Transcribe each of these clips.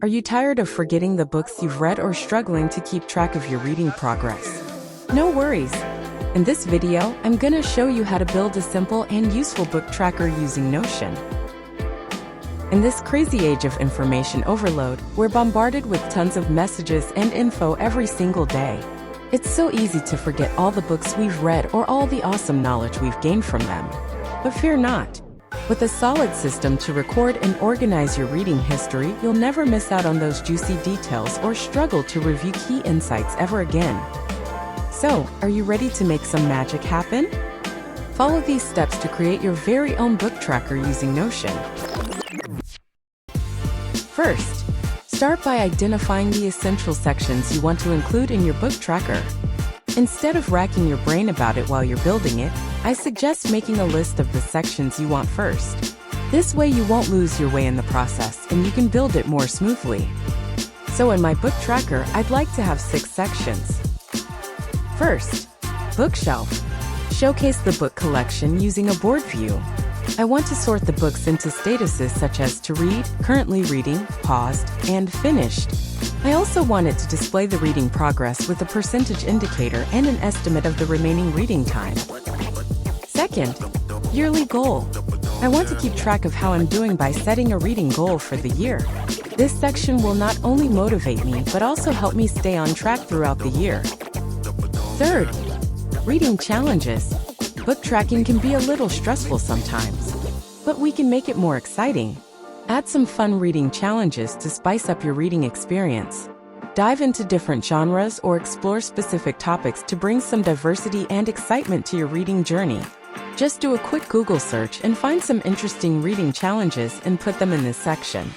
Are you tired of forgetting the books you've read or struggling to keep track of your reading progress? No worries. In this video, I'm gonna show you how to build a simple and useful book tracker using Notion. In this crazy age of information overload, we're bombarded with tons of messages and info every single day. It's so easy to forget all the books we've read or all the awesome knowledge we've gained from them. But fear not. With a solid system to record and organize your reading history, you'll never miss out on those juicy details or struggle to review key insights ever again. So, are you ready to make some magic happen? Follow these steps to create your very own book tracker using Notion. First, start by identifying the essential sections you want to include in your book tracker. Instead of racking your brain about it while you're building it, I suggest making a list of the sections you want first. This way you won't lose your way in the process and you can build it more smoothly. So in my book tracker, I'd like to have 6 sections. First, bookshelf. Showcase the book collection using a board view. I want to sort the books into statuses such as to read, currently reading, paused, and finished. I also want it to display the reading progress with a percentage indicator and an estimate of the remaining reading time. Second, yearly goal. I want to keep track of how I'm doing by setting a reading goal for the year. This section will not only motivate me, but also help me stay on track throughout the year. Third, reading challenges. Book tracking can be a little stressful sometimes, but we can make it more exciting. Add some fun reading challenges to spice up your reading experience. Dive into different genres or explore specific topics to bring some diversity and excitement to your reading journey. Just do a quick Google search and find some interesting reading challenges and put them in this section.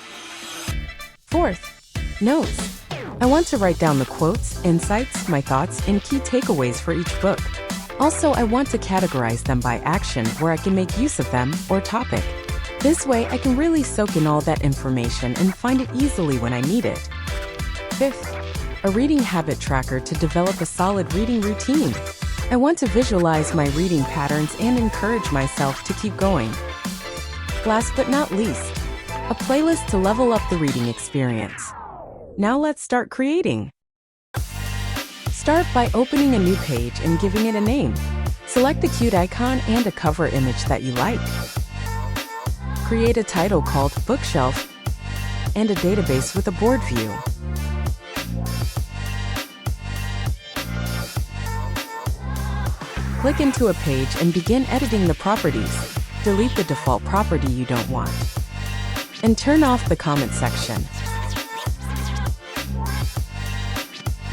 Fourth, notes. I want to write down the quotes, insights, my thoughts, and key takeaways for each book. Also, I want to categorize them by action where I can make use of them or topic. This way, I can really soak in all that information and find it easily when I need it. Fifth, a reading habit tracker to develop a solid reading routine. I want to visualize my reading patterns and encourage myself to keep going. Last but not least, a playlist to level up the reading experience. Now let's start creating. Start by opening a new page and giving it a name. Select a cute icon and a cover image that you like. Create a title called Bookshelf and a database with a board view. Click into a page and begin editing the properties. Delete the default property you don't want. And turn off the comment section.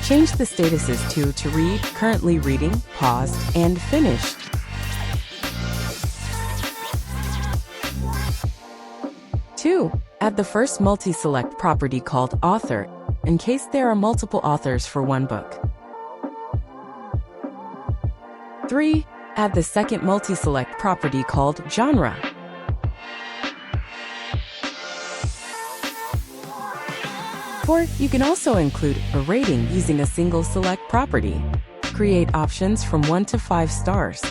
Change the statuses to read, currently reading, paused, and finished. Two, add the first multi-select property called author, in case there are multiple authors for one book. 3. Add the second multi-select property called genre. 4. You can also include a rating using a single select property. Create options from 1 to 5 stars.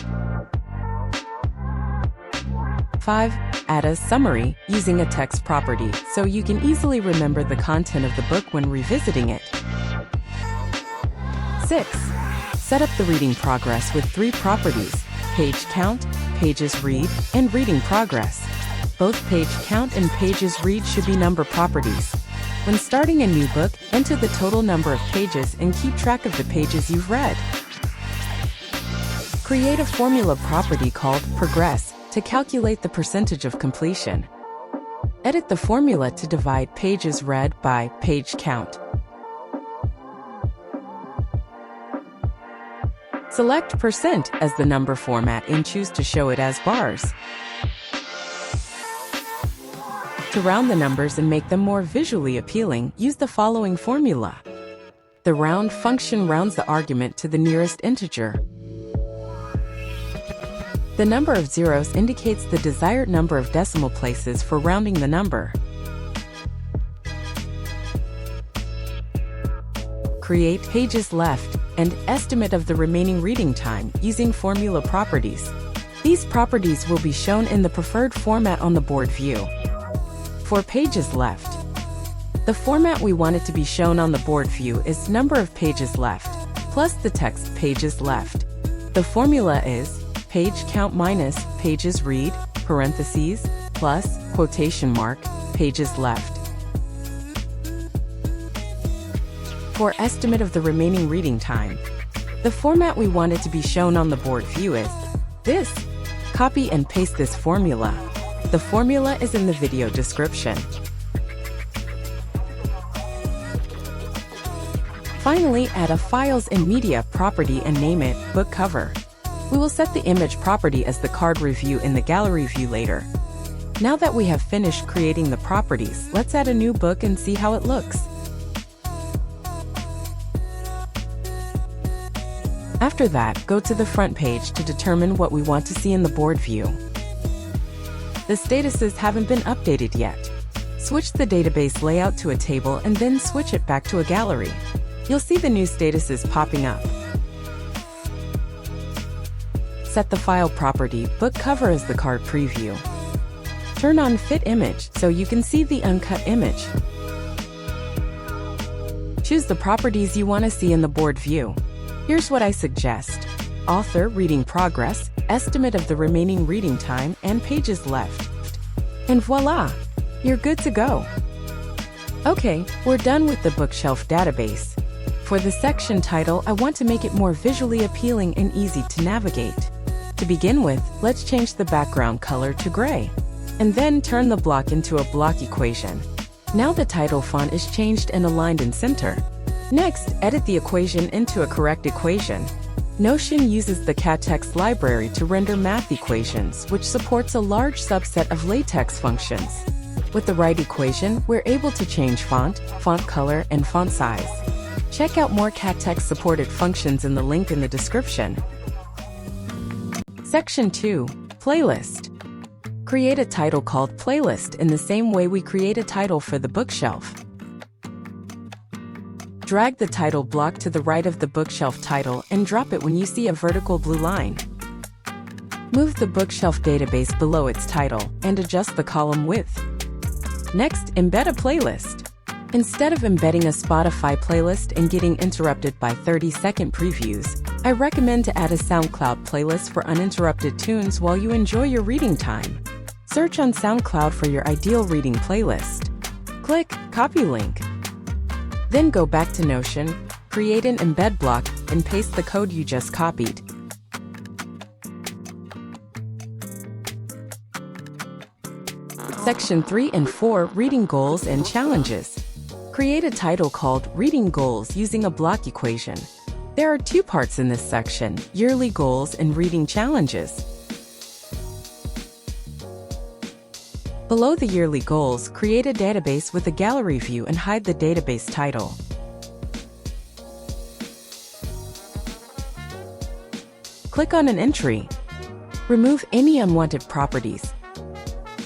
5. Add a summary using a text property so you can easily remember the content of the book when revisiting it. 6. Set up the reading progress with 3 properties: page count, pages read, and reading progress. Both page count and pages read should be number properties. When starting a new book, enter the total number of pages and keep track of the pages you've read. Create a formula property called progress to calculate the percentage of completion. Edit the formula to divide pages read by page count. Select % as the number format and choose to show it as bars. To round the numbers and make them more visually appealing, use the following formula. The round function rounds the argument to the nearest integer. The number of zeros indicates the desired number of decimal places for rounding the number. Create pages left and estimate of the remaining reading time using formula properties. These properties will be shown in the preferred format on the board view. For pages left, The format we want it to be shown on the board view is number of pages left, plus the text pages left. The formula is page count minus pages read, parentheses, plus, quotation mark, pages left. For estimate of the remaining reading time, the format we want it to be shown on the board view is this. Copy and paste this formula. The formula is in the video description. Finally, add a Files and Media property and name it Book Cover. We will set the image property as the card review in the gallery view later. Now that we have finished creating the properties, let's add a new book and see how it looks. After that, go to the front page to determine what we want to see in the board view. The statuses haven't been updated yet. Switch the database layout to a table and then switch it back to a gallery. You'll see the new statuses popping up. Set the file property Book Cover as the card preview. Turn on Fit Image so you can see the uncut image. Choose the properties you want to see in the board view. Here's what I suggest: author, reading progress, estimate of the remaining reading time, and pages left. And voila! You're good to go. Okay, we're done with the bookshelf database. For the section title, I want to make it more visually appealing and easy to navigate. To begin with, let's change the background color to gray. And then turn the block into a block equation. Now the title font is changed and aligned in center. Next, edit the equation into a correct equation. Notion uses the 𝐷𝐻𝐿𝐒 library to render math equations, which supports a large subset of LaTeX functions. With the right equation, we're able to change font color, and font size. Check out more 𝐷𝐻𝐿EX supported functions in the link in the description. Section 2. Playlist. Create a title called Playlist in the same way we create a title for the bookshelf. Drag the title block to the right of the bookshelf title and drop it when you see a vertical blue line. Move the bookshelf database below its title and adjust the column width. Next, embed a playlist. Instead of embedding a Spotify playlist and getting interrupted by 30-second previews, I recommend to add a SoundCloud playlist for uninterrupted tunes while you enjoy your reading time. Search on SoundCloud for your ideal reading playlist. Click Copy Link. Then go back to Notion, create an embed block, and paste the code you just copied. Section 3 and 4. Reading Goals and Challenges. Create a title called Reading Goals using a block equation. There are two parts in this section: yearly goals and reading challenges. Below the yearly goals, create a database with a gallery view and hide the database title. Click on an entry. Remove any unwanted properties.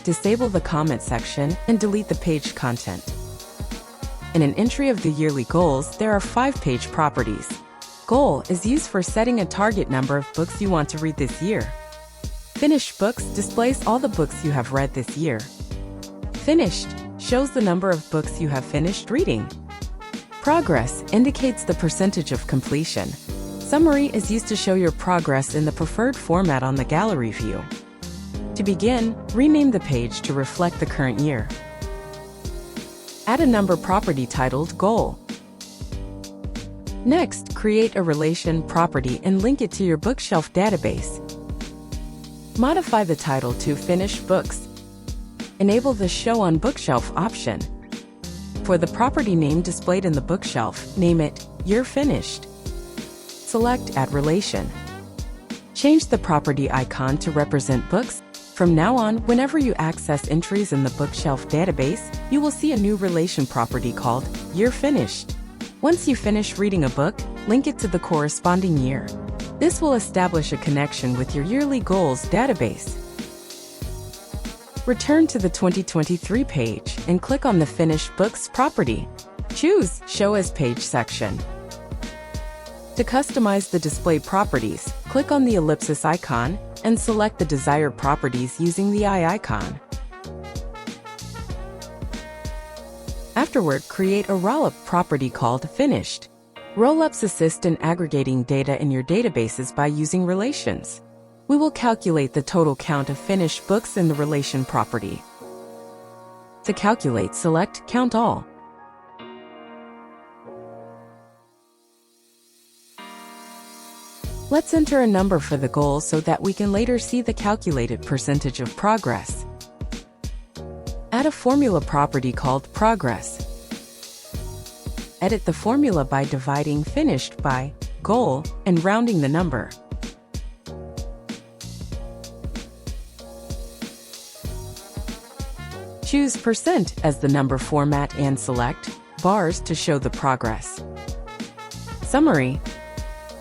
Disable the comment section and delete the page content. In an entry of the yearly goals, there are 5-page properties. Goal is used for setting a target number of books you want to read this year. Finished books displays all the books you have read this year. Finished shows the number of books you have finished reading. Progress indicates the percentage of completion. Summary is used to show your progress in the preferred format on the gallery view. To begin, rename the page to reflect the current year. Add a number property titled Goal. Next, create a relation property and link it to your bookshelf database. Modify the title to Finished Books. Enable the Show on Bookshelf option. For the property name displayed in the bookshelf, name it You're Finished. Select Add Relation. Change the property icon to represent books. From now on, whenever you access entries in the bookshelf database, you will see a new relation property called You're Finished. Once you finish reading a book, link it to the corresponding year. This will establish a connection with your yearly goals database. Return to the 2023 page and click on the Finished Books property. Choose Show as Page section. To customize the display properties, click on the ellipsis icon and select the desired properties using the eye icon. Afterward, create a rollup property called finished. Rollups assist in aggregating data in your databases by using relations. We will calculate the total count of finished books in the relation property. To calculate, select Count All. Let's enter a number for the goal so that we can later see the calculated percentage of progress. Add a formula property called Progress. Edit the formula by dividing finished by goal and rounding the number. Choose % as the number format and select bars to show the progress. Summary.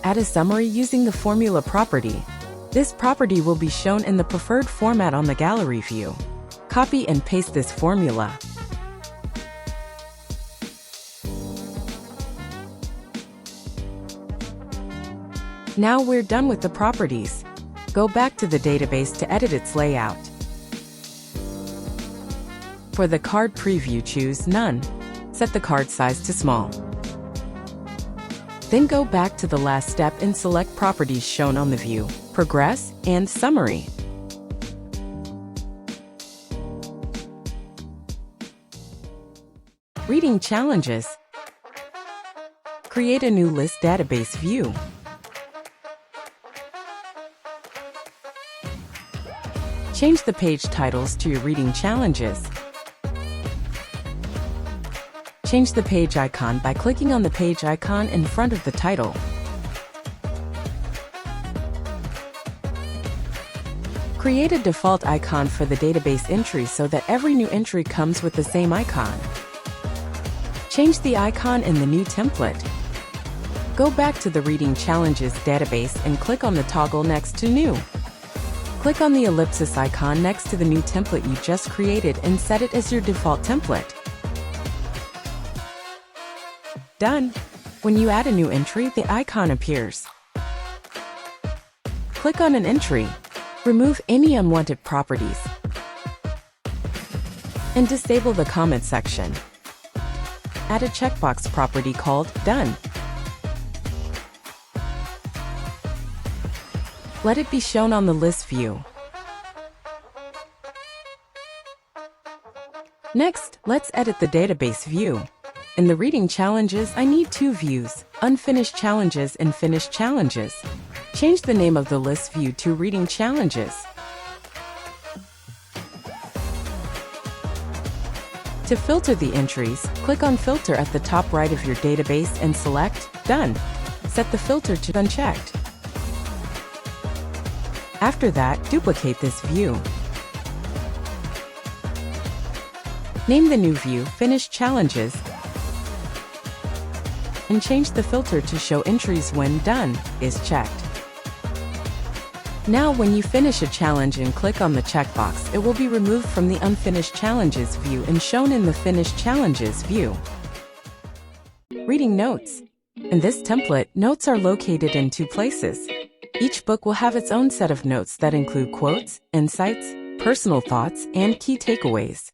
Add a summary using the formula property. This property will be shown in the preferred format on the gallery view. Copy and paste this formula. Now we're done with the properties. Go back to the database to edit its layout. For the card preview, choose None. Set the card size to small. Then go back to the last step and select properties shown on the view, Progress and Summary. Reading challenges. Create a new list database view. Change the page titles to your reading challenges. Change the page icon by clicking on the page icon in front of the title. Create a default icon for the database entry so that every new entry comes with the same icon. Change the icon in the new template. Go back to the Reading Challenges database and click on the toggle next to New. Click on the ellipsis icon next to the new template you just created and set it as your default template. Done. When you add a new entry, the icon appears. Click on an entry. Remove any unwanted properties. And disable the comment section. Add a checkbox property called Done. Let it be shown on the list view. Next, let's edit the database view. In the Reading Challenges, I need two views, Unfinished Challenges and Finished Challenges. Change the name of the list view to Reading Challenges. To filter the entries, click on Filter at the top right of your database and select Done. Set the filter to Unchecked. After that, duplicate this view. Name the new view Finished Challenges and change the filter to show entries when Done is checked. Now when you finish a challenge and click on the checkbox, it will be removed from the Unfinished Challenges view and shown in the Finished Challenges view. Reading Notes. In this template, notes are located in two places. Each book will have its own set of notes that include quotes, insights, personal thoughts, and key takeaways.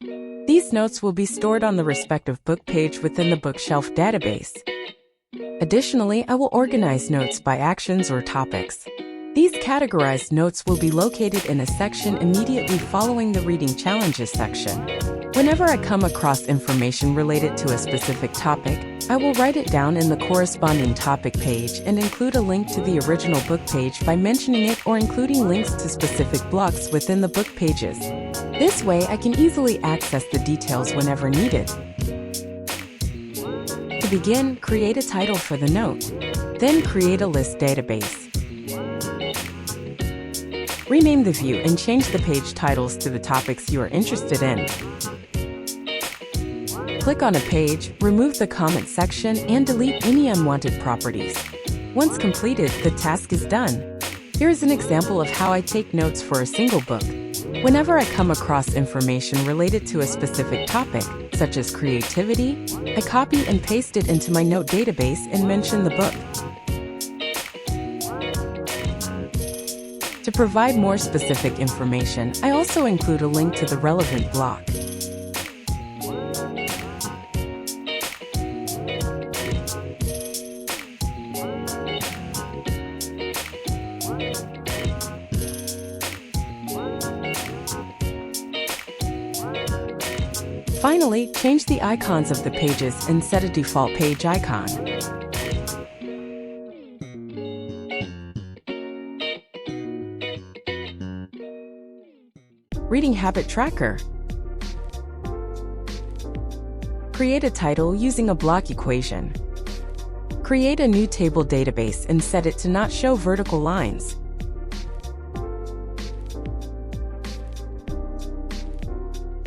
These notes will be stored on the respective book page within the bookshelf database. Additionally, I will organize notes by actions or topics. These categorized notes will be located in a section immediately following the Reading Challenges section. Whenever I come across information related to a specific topic, I will write it down in the corresponding topic page and include a link to the original book page by mentioning it or including links to specific blocks within the book pages. This way, I can easily access the details whenever needed. To begin, create a title for the note. Then create a list database. Rename the view and change the page titles to the topics you are interested in. Click on a page, remove the comment section, and delete any unwanted properties. Once completed, the task is done. Here is an example of how I take notes for a single book. Whenever I come across information related to a specific topic, such as creativity, I copy and paste it into my note database and mention the book. To provide more specific information, I also include a link to the relevant block. Finally, change the icons of the pages and set a default page icon. Reading Habit Tracker. Create a title using a block equation. Create a new table database and set it to not show vertical lines.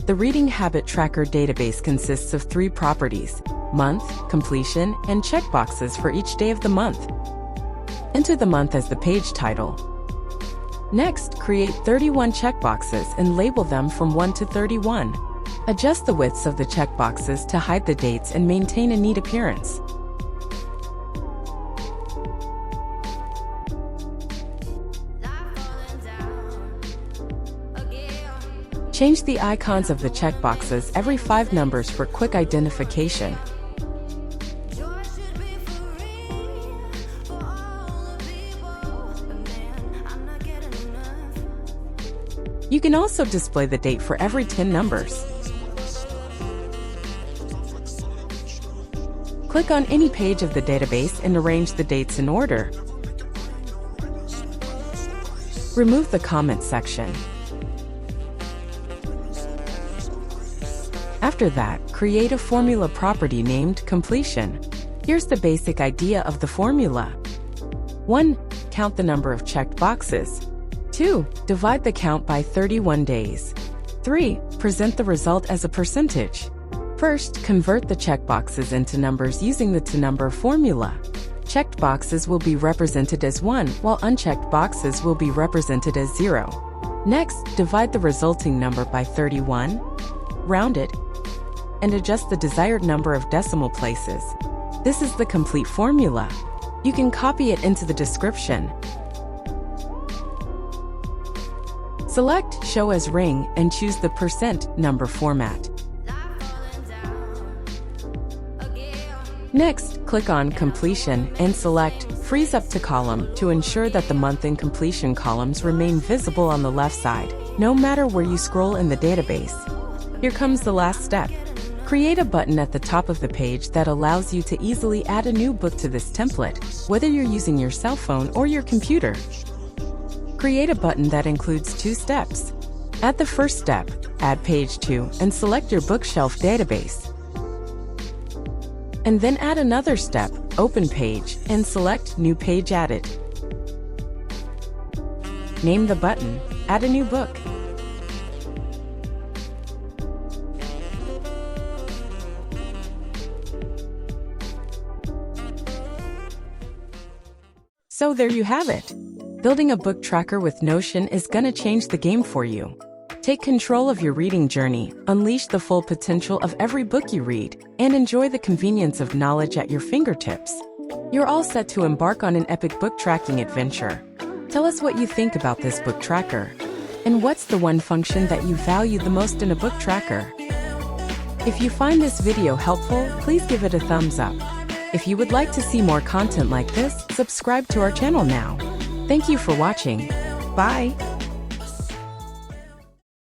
The Reading Habit Tracker database consists of 3 properties: month, completion, and checkboxes for each day of the month. Enter the month as the page title. Next, create 31 checkboxes and label them from 1 to 31. Adjust the widths of the checkboxes to hide the dates and maintain a neat appearance. Change the icons of the checkboxes every 5 numbers for quick identification. You can also display the date for every 10 numbers. Click on any page of the database and arrange the dates in order. Remove the comment section. After that, create a formula property named completion. Here's the basic idea of the formula. 1. Count the number of checked boxes. 2. Divide the count by 31 days. 3. Present the result as a percentage. First, convert the checkboxes into numbers using the to-number formula. Checked boxes will be represented as 1, while unchecked boxes will be represented as 0. Next, divide the resulting number by 31, round it, and adjust the desired number of decimal places. This is the complete formula. You can copy it into the description. Select Show as Ring and choose the percent number format. Next, click on Completion and select Freeze Up to Column to ensure that the month and completion columns remain visible on the left side, no matter where you scroll in the database. Here comes the last step. Create a button at the top of the page that allows you to easily add a new book to this template, whether you're using your cell phone or your computer. Create a button that includes 2 steps. At the first step, add page 2 and select your bookshelf database. And then add another step, open page, and select New Page Added. Name the button, add a new book. So there you have it. Building a book tracker with Notion is gonna change the game for you. Take control of your reading journey, unleash the full potential of every book you read, and enjoy the convenience of knowledge at your fingertips. You're all set to embark on an epic book tracking adventure. Tell us what you think about this book tracker. And what's the one function that you value the most in a book tracker? If you find this video helpful, please give it a thumbs up. If you would like to see more content like this, subscribe to our channel now. Thank you for watching. Bye!